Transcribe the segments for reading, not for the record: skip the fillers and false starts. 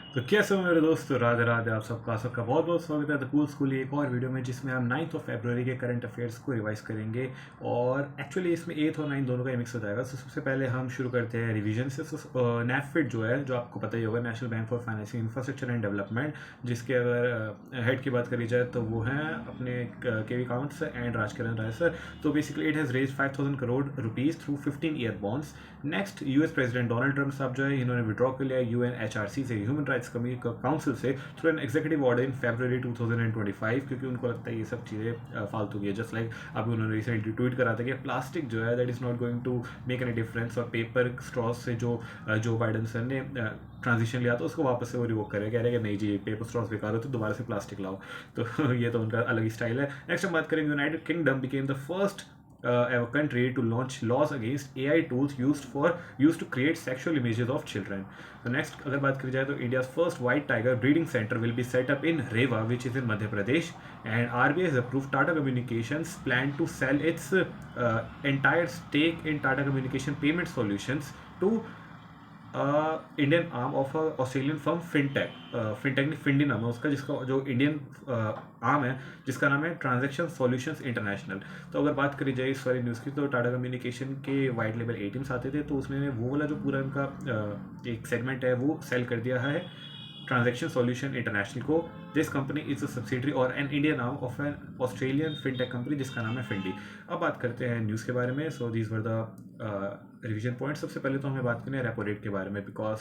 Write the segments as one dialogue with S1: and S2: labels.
S1: तो कैसे हो मेरे दोस्त, राधे राधे। आप सबका बहुत बहुत स्वागत है द कूल स्कूल एक और वीडियो में, जिसमें हम 9 फरवरी के करंट अफेयर्स को रिवाइज करेंगे। और एक्चुअली इसमें 8 और 9 दोनों का मिक्स हो जाएगा। तो सबसे पहले हम शुरू करते हैं रिवीजन से। नैफिड जो है, जो आपको पता ही होगा, national bank for financing infrastructure and development, जिसके अगर हेड की बात करी जाए तो वो हैं अपने K V Kamath sir and Rajkaran Rai sir. तो basically it has raise 5,000 crore rupees through 15 year bonds. Next, US president Donald Trump साहब जो है, इन्होंने विड्रॉ कर लिया यूएनएचआरसी से, ह्यूमन राइट्स काउंसिल से, through an executive order in February 2025, क्योंकि उनको लगता है ये सब चीज़ें फालतू की है। जस्ट लाइक अभी उन्होंने रिसेंटली ट्वीट करा था कि प्लास्टिक जो है that is not going to make any difference, और पेपर स्ट्रॉज से जो बाइडन सर ने ट्रांजिशन लिया था उसको वापस से वो रिवोक करे, कह रहे हैं कि नहीं जी पेपर स्ट्रॉज बेकार होते, दोबारा से प्लास्टिक लाओ। तो ये तो उनका अलग ही स्टाइल है। नेक्स्ट हम बात करेंगे, United kingdom became the first a country to launch laws against AI tools used to create sexual images of children. So next, अगर बात करी जाए तो India's first white tiger breeding center will be set up in Rewa, which is in Madhya Pradesh, and RBI has approved Tata Communications plan to sell its entire stake in Tata Communication Payment Solutions to Indian arm of Australian firm fintech. Fintech नहीं, फिंडी नाम है उसका, जिसका जो Indian arm है जिसका नाम है ट्रांजैक्शन सॉल्यूशंस इंटरनेशनल। तो अगर बात करी जाए इस वाली न्यूज़ की, तो टाटा कम्युनिकेशन के वाइट लेवल एटीएम्स आते थे, तो उसमें वो वाला जो पूरा उनका एक सेगमेंट है वो सेल कर दिया है ट्रांजैक्शन सॉल्यूशन इंटरनेशनल को। This company is a subsidiary और an Indian arm of an Australian fintech company जिसका नाम है फिंडी। अब बात करते हैं न्यूज़ के बारे में। So these were the revision point. सबसे पहले तो हमें बात करनी है रेपो रेट के बारे में, बिकॉज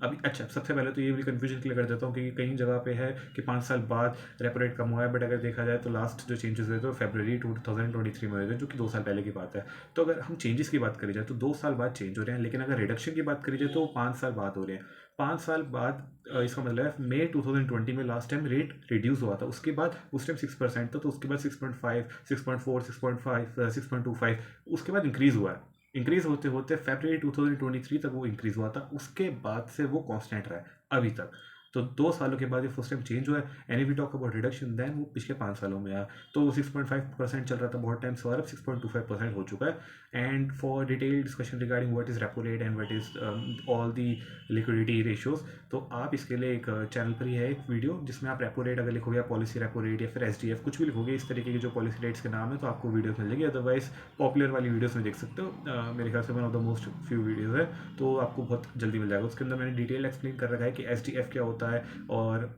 S1: अभी अच्छा सबसे पहले तो ये भी कन्फ्यूजन क्लियर कर देता हूँ कि कई जगह पे है कि 5 साल बाद रेपो रेट कम हुआ है, बट अगर देखा जाए तो लास्ट जो चेंजेस हुए थे फरवरी 2023 में हुए थे, जो कि 2 साल पहले की बात है। तो अगर हम चेंजेस की बात करी जाए तो 2 साल बाद चेंज हो रहे हैं, लेकिन अगर रिडक्शन की बात करी जाए तो 5 साल बाद हो रहे हैं। 5 साल बाद इसका मतलब है मई 2020 में लास्ट टाइम रेट रिड्यूस हुआ था, उसके बाद उस टाइम 6% था, तो उसके बाद 6.5, 6.4, 6.5, 6.25, उसके बाद इंक्रीज़ हुआ है। इंक्रीज होते होते फरवरी 2023 तक वो इंक्रीज हुआ था, उसके बाद से वो कांस्टेंट रहा है अभी तक। तो 2 सालों के बाद ये फर्स्ट टाइम चेंज हुआ है। And we talk about reduction, then वो पिछले 5 सालों में आया। तो 6.5% चल रहा था बहुत टाइम से, और अब 6.25% हो चुका है। And for detail discussion regarding what is repo rate and what is all the liquidity ratios, तो आप इसके लिए एक चैनल पर ही है एक वीडियो जिसमें आप रेपो रेट अगर लिखोगे, पॉलिसी रेपो रेट या फिर SDF कुछ भी लिखोगे इस तरीके के जो पॉलिसी रेट्स के नाम है, तो आपको वीडियो मिल जाएगी। अदरवाइज पॉपुलर वाली वीडियोस में देख सकते हो। मेरे ख्याल से one of the most few videos है, तो आपको बहुत जल्दी मिल जाएगा। उसके अंदर मैंने डिटेल एक्सप्लेन कर रखा है कि SDF क्या होता है और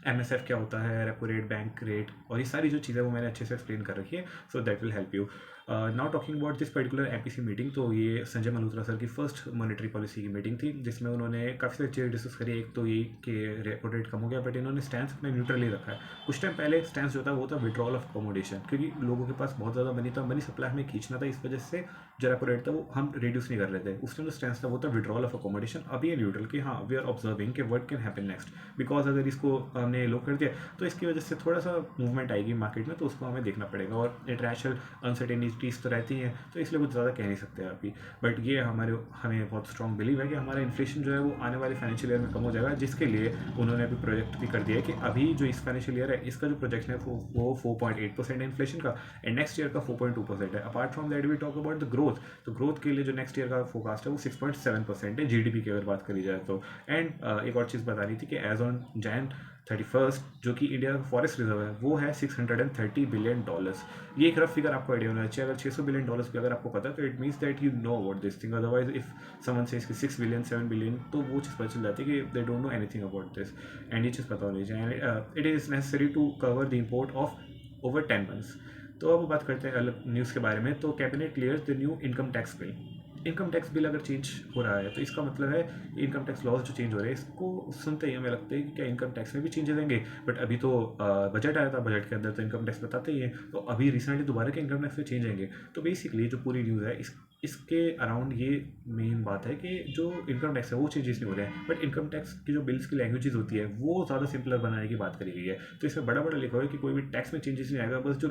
S1: MSF क्या होता है, रेपो रेट, बैंक रेट, और ये सारी जो चीज़ें वो मैंने अच्छे से एक्सप्लेन कर रखी है। So that will help you. Now talking about this particular MPC meeting, तो ये संजय मल्होत्रा सर की फर्स्ट मॉनेटरी पॉलिसी की मीटिंग थी, जिसमें उन्होंने काफ़ी सारी चीज़ें डिस्कस करी। एक तो ये कि रेपो रेट कम हो गया, बट इन्होंने स्टैंड अपने न्यूट्रल ही रखा है। कुछ टाइम पहले स्टैंड जो था वो था विड्रॉल ऑफ अकोमोडेशन, क्योंकि लोगों के पास बहुत ज़्यादा मनी था, मनी सप्लाई हमें खींचना था, इस वजह से जो रेपो रेट था वो हम रिड्यूस नहीं कर रहे थे। उस टाइम जो स्टैंड था वो था विड्रॉल ऑफ अकोमोडेशन। अभी ये न्यूट्रल कि हाँ वी आर ऑब्जर्विंग कि what can happen next, because अगर इसको हमने लो कर दिया तो इसकी वजह से थोड़ा सा मूवमेंट आएगी मार्केट में, तो उसको हमें देखना पड़ेगा। और इंटरनेशनल अनसर्टेनिटीज़ तो रहती हैं, तो इसलिए कुछ ज़्यादा कह नहीं सकते अभी। बट ये हमें बहुत स्ट्रॉन्ग बिलीव है कि हमारा इन्फ्लेशन जो है वो आने वाले फाइनेंशियल ईयर में कम हो जाएगा, जिसके लिए उन्होंने अभी प्रोजेक्ट भी कर दिया है कि अभी जो इस फाइनेंशियल ईयर है इसका जो प्रोजेक्शन है वो 4.8% है इन्फ्लेशन का, एंड नेक्स्ट ईयर का 4.2% है। Apart from that we talk about the growth, तो ग्रोथ के लिए जो नेक्स्ट ईयर का फोकास्ट है वो 6.7% है GDP की अगर बात करी जाए तो। एंड एक और चीज़ बतानी थी कि एज ऑन Jan 31 जो कि इंडिया का फॉरेस्ट रिजर्व है वो है $630 बिलियन। ये एक रफ फिगर आपको आइडिया होना चाहिए। अगर $600 बिलियन भी अगर आपको पता है तो it means that you know about this thing. Otherwise if someone says कि 6 बिलियन 7 बिलियन, तो वो चीज़ पता चल जाती है कि they don't know anything about this, and ये चीज़ पता होनी चाहिए। It is necessary to cover the import of over 10 months. तो अब बात करते हैं अलग न्यूज़ के बारे में। तो cabinet clears the new income tax bill. Income tax bill अगर चेंज हो रहा है तो इसका मतलब है इनकम टैक्स लॉज जो चेंज हो रहे हैं, इसको सुनते ही हमें लगता है कि क्या इनकम टैक्स में भी चेंजेस आएंगे। बट अभी तो बजट आया था, बजट के अंदर तो इनकम टैक्स बताते ही हैं, तो अभी रिसेंटली दोबारा के इनकम टैक्स में चेंज आएंगे। तो बेसिकली जो पूरी न्यूज़ है इसके अराउंड ये मेन बात है कि जो इनकम टैक्स है वो चेंजेस नहीं हो रहे हैं, बट इनकम टैक्स की जो बिल्स की लैंग्वेजेस होती है वो ज़्यादा सिंपलर बनाने की बात करी गई है। तो इसमें बड़ा बड़ा लिखा हुआ है कि कोई भी टैक्स में चेंजेस नहीं आएगा, बस जो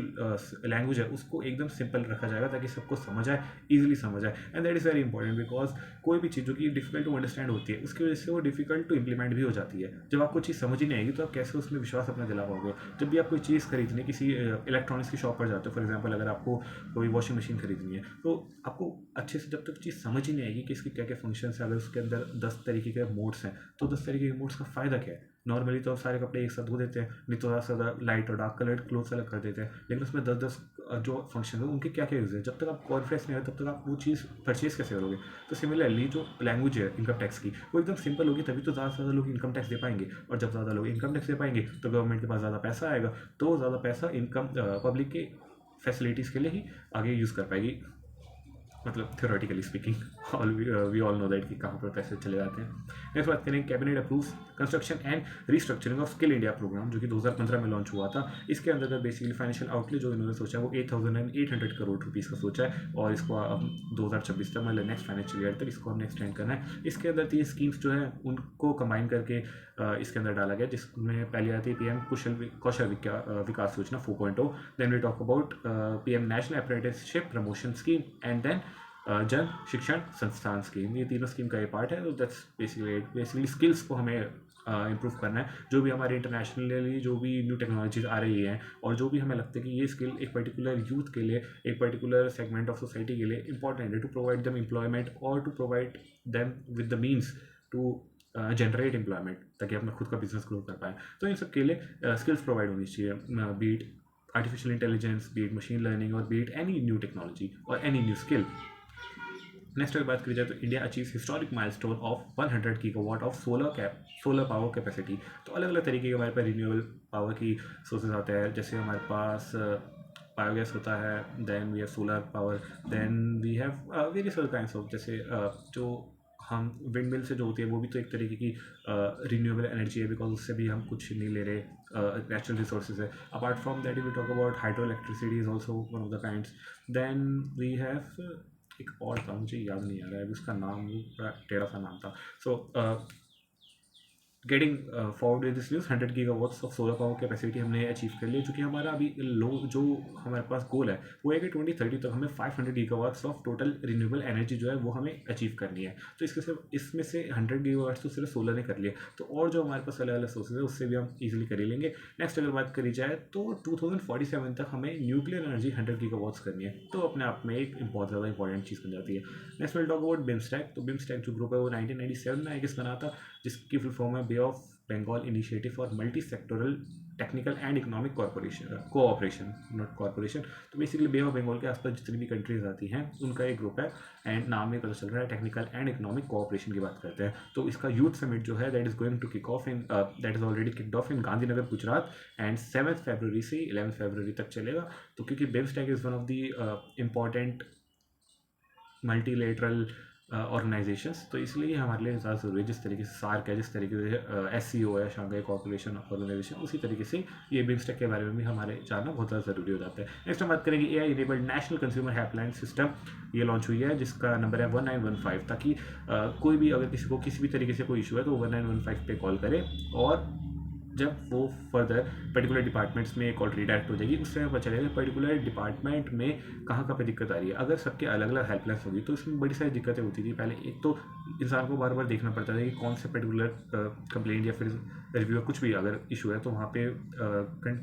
S1: लैंग्वेज है उसको एकदम सिंपल रखा जाएगा ताकि सबको समझ आए, ईजिली समझ आए। And that is very important, because कोई भी चीज़ जो कि डिफिकल्ट टू अंडरस्टैंड होती है उसकी वजह से वो डिफिकल्ट टू इंप्लीमेंट भी हो जाती है। जब आपको चीज़ समझ ही नहीं आएगी तो आप कैसे उसमें विश्वास अपना दिला पाओगे। जब भी आप कोई चीज़ खरीदने किसी इलेक्ट्रॉनिक्स की शॉप पर जाते हो, फॉर एग्जाम्पल अगर आपको कोई वॉशिंग मशीन खरीदनी है, तो आपको अच्छे से जब तक चीज़ समझ ही नहीं आएगी कि इसके क्या क्या फंक्शंस हैं, अगर उसके अंदर 10 तरीके के मोड्स हैं तो 10 तरीके के मोड्स का फ़ायदा क्या है। नॉर्मली तो सारे कपड़े एक साथ धो देते हैं, नहीं तो ज़्यादा लाइट और डार्क कलर्ड क्लोथ्स अलग कर देते हैं, लेकिन उसमें 10-10 जो फंक्शन है उनके क्या क्या यूज़ है। जब तक आप कॉन्फ्रेंस नहीं आए तब तक आप वो चीज़ परचेज कैसे करोगे। तो सिमिलरली जो लैंग्वेज है इनकम टैक्स की वो एकदम सिंपल होगी, तभी तो ज़्यादा से ज़्यादा लोग इनकम टैक्स दे पाएंगे, और जब ज़्यादा लोग इनकम टैक्स दे पाएंगे तो गवर्नमेंट के पास ज़्यादा पैसा आएगा, तो ज़्यादा पैसा इनकम पब्लिक के फैसिलिटीज़ के लिए ही आगे यूज़ कर पाएगी। मतलब theoretically speaking we all know that कि कहाँ पर पैसे चले जाते हैं। नेक्स्ट बात करें, cabinet approves construction and restructuring of skill India programme, जो कि 2015 में लॉन्च हुआ था। इसके अंदर बेसिकली फाइनेंशियल आउटले जो इन्होंने सोचा है वो 8,800 करोड़ रुपीज़ का सोचा है, और इसको अब 2026 तक मतलब नेक्स्ट फाइनेंशियल ईयर तक इसको हमने एक्सटेंड करना है। इसके अंदर 3 स्कीम्स जो है उनको कंबाइन करके इसके अंदर डाला गया, जिसमें पहली आती है PM Kaushal Vikas Yojana 4.0, then we talk about PM national apprenticeship promotion scheme, and then Jan Shikshan संस्थान स्कीम। ये तीनों स्कीम का ये पार्ट है। तो दैट्स बेसिकली स्किल्स को हमें इम्प्रूव करना है। जो भी हमारे इंटरनेशनली जो भी न्यू टेक्नोलॉजीज आ रही हैं, और जो भी हमें लगता है कि ये स्किल एक पर्टिकुलर यूथ के लिए, एक पर्टिकुलर सेगमेंट ऑफ सोसाइटी के लिए इंपॉर्टेंट है, टू प्रोवाइड देम एम्प्लॉयमेंट और to provide them with the means to generate employment, ताकि अपना खुद का बिजनेस ग्रो कर पाए। तो इन सब के लिए स्किल्स प्रोवाइड होनी चाहिए, be it artificial intelligence, be it machine learning, और बीट एनी न्यू टेक्नोलॉजी और एनी न्यू स्किल। नेक्स्ट अगर बात करी जाए तो India achieves historic milestone of 100 gigawatt of solar power capacity. तो अलग अलग तरीके के हमारे पास रिन्यूएबल पावर की सोर्सेज आते हैं, जैसे हमारे पास बायोगैस होता है, then we have solar power, then we have various other kinds of, जैसे जो हम विंड मिल से जो होती है वो भी तो एक तरीके की रिन्यूएबल एनर्जी है, बिकॉज उससे भी हम कुछ नहीं ले रहे, नेचुरल रिसोर्सेज है। Apart from that we talk about hydro electricity is also one of the kinds. Then we have एक और था, मुझे याद नहीं आ रहा है उसका नाम, टेढ़ा सा नाम था। So getting forward with this news 100 gigawatts of solar power capacity हमने अचीव कर लिया, क्योंकि हमारा अभी जो हमारे पास गोल है वो है कि 2030 तक हमें 500 gigawatts of total renewable energy जो है वो हमें अचीव करनी है। तो इसमें से 100 गीगावाट्स तो सिर्फ सोलर ने कर लिया, तो और जो हमारे पास अलग अलग सोर्सेज है उससे भी हम ईजिली कर ही लेंगे। नेक्स्ट अगर बात करी जाए तो 2047 तक हमें न्यूक्लियर एनर्जी 100 गीगावाट्स करनी है, तो अपने आप में एक बहुत ज़्यादा इंपॉर्टेंट चीज़ बन जाती है। Next will talk about BIMSTEC. तो बिम्स्टेक जो ग्रुप है वो 1997 में किस बना था, जिसकी फुल फॉर्म है Bay of Bengal initiative for multi sectoral technical and economic cooperation, not corporation. तो बेसिकली बे ऑफ बंगाल के आसपास जितनी भी कंट्रीज आती हैं उनका एक ग्रुप है, एंड नाम में पता चल रहा है टेक्निकल एंड इकोनॉमिक कोऑपरेशन की बात करते हैं। तो इसका यूथ समिट जो है that is going to kick off in that is already kicked off in Gandhinagar Gujarat, and 7 फरवरी से 11 फरवरी तक चलेगा। तो क्योंकि BIMSTEC is one of the important multilateral organisations, तो इसलिए हमारे लिए ज़्यादा ज़रूरी है। जिस तरीके से सार्क है, जिस तरीके से SCO है, शांघाई कोऑपरेशन ऑर्गेनाइजेशन, उसी तरीके से ये बिम्स्टेक के बारे में भी हमारे जानना बहुत ज़्यादा ज़रूरी हो जाता है। नेक्स्ट हम बात करेंगे AI enabled national consumer helpline system. ये लॉन्च हुई है, जिसका नंबर है 1915, ताकि कोई भी अगर किसी को किसी भी तरीके से कोई इशू है तो 1915 पे कॉल करे, और जब वो फर्दर पर्टिकुलर डिपार्टमेंट्स में कॉल रीडायरेक्ट हो जाएगी, उससे पता चलेगा पर्टिकुलर डिपार्टमेंट में कहाँ पे दिक्कत आ रही है। अगर सबके अलग अलग हेल्पलाइंस होगी तो इसमें बड़ी सारी दिक्कतें होती थी। पहले एक तो इंसान को बार बार देखना पड़ता था कि कौन से पर्टिकुलर कंप्लेंट या फिर रिव्यू कुछ भी अगर इशू है तो वहाँ पे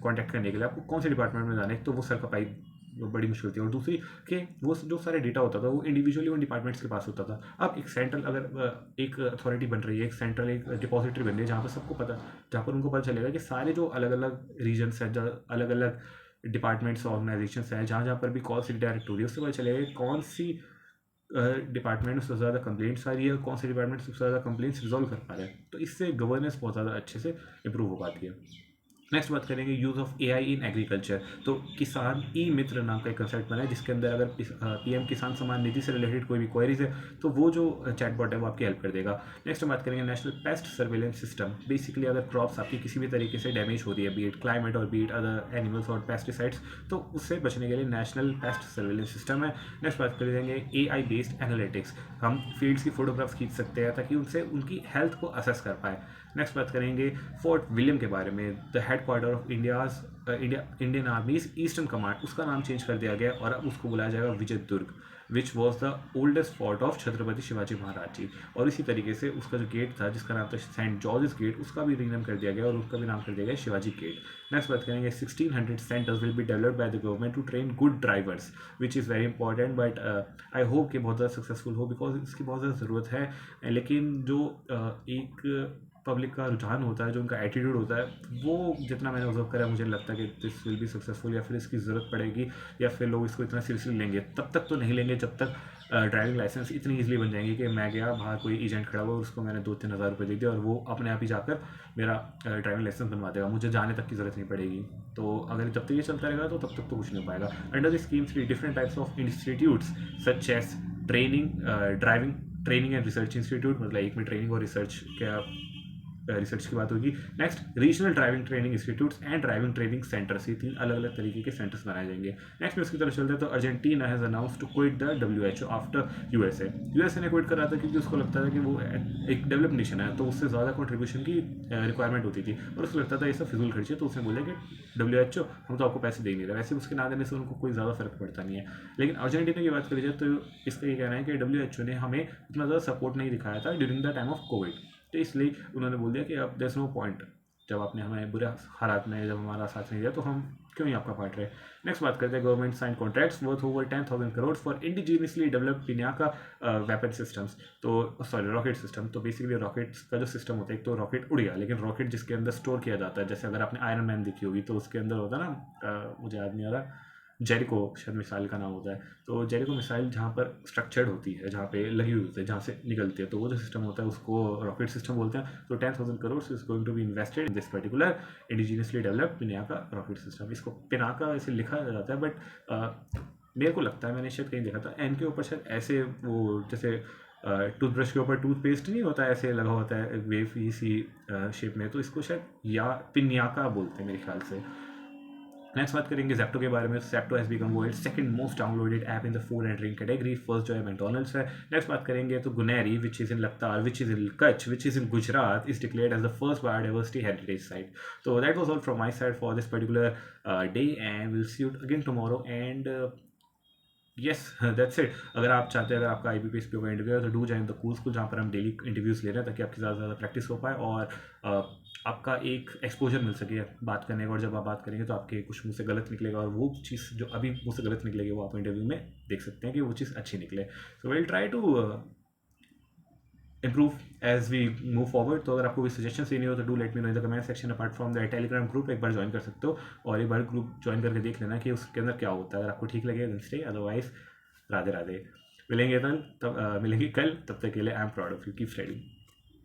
S1: कॉन्टैक्ट करने के लिए आपको कौन से डिपार्टमेंट में जाना है। तो वो सरकपाई बड़ी मुश्किल थी, और दूसरी कि वो जो सारे डेटा होता था वो इंडिविजुअली उन डिपार्टमेंट्स के पास होता था। अब एक सेंट्रल अगर एक अथॉरिटी बन रही है, एक सेंट्रल एक डिपॉजिटरी बन रही है, जहाँ पर सबको पता, जहाँ पर उनको पता चलेगा कि सारे जो अलग अलग रीजन्स हैं, जो अलग अलग डिपार्टमेंट्स ऑर्गेनाइजेशंस हैं, जहाँ जहाँ पर भी कॉल से डायरेक्ट हो रही है, उससे पता चलेगा कौन सी डिपार्टमेंट में सबसे ज़्यादा कंप्लेंट्स आ रही है, कौन से डिपार्टमेंट सबसे ज़्यादा कंप्लेंट्स रिजॉल्व कर पा रहे हैं। तो इससे गवर्नेंस बहुत ज़्यादा अच्छे से इंप्रूव हो पाती है। नेक्स्ट बात करेंगे use of AI in agriculture. तो किसान ई मित्र नाम का एक कंसेप्ट बना है, जिसके अंदर अगर PM किसान सम्मान निधि से रिलेटेड कोई भी क्वेरीज है तो वो जो चैटबॉट है वो आपकी हेल्प कर देगा। नेक्स्ट हम बात करेंगे national paste surveillance system. Basically अगर क्रॉप्स आपकी किसी भी तरीके से डैमेज हो रही है, बीट क्लाइमेट और बीट अदर एनिमल्स और पेस्टिसाइड्स, तो उससे बचने के लिए नेशनल पेस्ट सर्वेलेंस सिस्टम है। नेक्स्ट बात करेंगे AI बेस्ड एनालिटिक्स। हम फील्ड्स की फोटोग्राफ्स खींच सकते हैं ताकि उनसे उनकी हेल्थ को असेस कर पाए। नेक्स्ट बात करेंगे फोर्ट विलियम के बारे में, the headquarter of Indian आर्मीज eastern command. उसका नाम चेंज कर दिया गया और अब उसको बुलाया जाएगा Vijay Durg. Which was the oldest fort of Chhatrapati Shivaji Maharaj ji. और इसी तरीके से उसका जो गेट था जिसका नाम था सेंट जॉर्ज गेट, उसका भी रीनेम कर दिया गया और उसका भी नाम कर दिया गया शिवाजी गेट। नेक्स्ट बात करेंगे 1600 centres will be developed by the government to train good drivers, which is very important, but I hope कि बहुत ज़्यादा सक्सेसफुल हो, बिकॉज इसकी बहुत ज़्यादा ज़रूरत है। लेकिन जो एक पब्लिक का रुझान होता है, जो उनका एटीट्यूड होता है, वो जितना मैंने ऑब्जर्व करा मुझे लगता है कि दिस विल बी सक्सेसफुल, या फिर इसकी ज़रूरत पड़ेगी, या फिर लोग इसको इतना सीरियसली लेंगे। तब तक तो नहीं लेंगे जब तक ड्राइविंग लाइसेंस इतनी ईजिली बन जाएंगी कि मैं गया बाहर, कोई एजेंट खड़ा हुआ, उसको मैंने 2-3 हज़ार रुपये दे दिया और वो अपने आप ही जाकर मेरा ड्राइविंग लाइसेंस बनवा देगा, मुझे जाने तक की ज़रूरत नहीं पड़ेगी। तो अगर जब तक ये चलता रहेगा तो तब तक तो कुछ नहीं हो पाएगा। Under the scheme 3 different types of institutes such as training, driving training and research institute, मतलब एक में ट्रेनिंग और रिसर्च क्या रिसर्च की बात होगी। Next regional driving training institutes and driving training centres, ये 3 अलग अलग तरीके के सेंटर्स बनाए जाएंगे। नेक्स्ट में उसकी तरफ चलते हैं तो Argentina has announce to quit the WHO after USA ने क्विट करा था क्योंकि उसको लगता था कि वो एक डेवलप नेशन है, तो उससे ज़्यादा कंट्रीब्यूशन की रिक्वायरमेंट होती थी और उसको लगता था ये सब फिजूल खर्ची है, तो उसने बोला कि WHO हम तो आपको पैसे दे नहीं रहे। वैसे उसके ना देने से उनको कोई ज़्यादा फर्क पड़ता नहीं है। लेकिन अर्जेंटीना की बात करी जाए तो इसका ये कहना है कि WHO ने हमें उतना ज़्यादा सपोर्ट नहीं दिखाया था during the time of Covid, तो इसलिए उन्होंने बोल दिया कि अब देयर इज नो पॉइंट, जब आपने हमें बुरे हालात में जब हमारा साथ नहीं दिया तो हम क्यों ही आपका पार्ट रहे। नेक्स्ट बात करते हैं government sign contracts worth over 10,000 crore for indigenously developed Pinaka weapon systems, तो सॉरी रॉकेट सिस्टम। तो बेसिकली रॉकेट्स का जो सिस्टम होता है, एक तो रॉकेट उड़ गया, लेकिन रॉकेट जिसके अंदर स्टोर किया जाता है, जैसे अगर आपने आयरन मैन देखी होगी तो उसके अंदर होता है ना, मुझे याद नहीं आ रहा, जेरिको शायद मिसाइल का नाम होता है, तो जेरिको मिसाइल जहाँ पर स्ट्रक्चर्ड होती है, जहाँ पे लगी हुई होती है, जहाँ से निकलती है, तो वो जो सिस्टम होता है उसको रॉकेट सिस्टम बोलते हैं। तो 10,000 crore is going to be invested in this particular indigenously developed Pinaka rocket system. इसको पिनाका ऐसे लिखा जाता है, बट मेरे को लगता है, मैंने शायद कहीं देखा था एन के ऊपर शायद ऐसे वो जैसे टूथब्रश के ऊपर टूथपेस्ट नहीं होता है ऐसे लगा होता है वेव सी शेप में, तो इसको शायद या पिन्याका बोलते हैं मेरे ख्याल से। नेक्स्ट बात करेंगे जेप्टो के बारे में। Zepto has become world second most downloaded app in the food and drink category, first जो है मैकडॉनल्ड्स है। नेक्स्ट बात करेंगे तो Guneri which is in Lakhtar, which is in Kutch, which is in Gujarat, is declared as the first biodiversity heritage site. तो that was all from my side for this particular day and will see you again tomorrow and yes that's it. अगर आप चाहते हैं, अगर आपका IBPS पे interview है तो do join the cool school, जहाँ पर हम डेली इंटरव्यूज़ ले रहे हैं ताकि आपकी ज़्यादा से ज़्यादा प्रैक्टिस हो पाए और आपका एक एक्सपोजर मिल सके बात करने का। और जब आप बात करेंगे तो आपके कुछ मुँह से गलत निकलेगा और वो चीज़ जो अभी मुँह से गलत निकलेगी वो आप इंटरव्यू में देख सकते हैं कि वो चीज़ अच्छी निकले। So will try to improve as we move forward। तो अगर आपको कोई सजेशन देनी हो तो do let me know in the comment section. Apart from the Telegram group एक बार ज्वाइन कर सकते हो और एक बार ग्रुप ज्वाइन करके देख लेना कि उसके अंदर क्या होता है। अगर आपको ठीक लगे then stay, otherwise Radhe Radhe. मिलेंगे कल, तब तक के लिए I am proud of you, keep studying.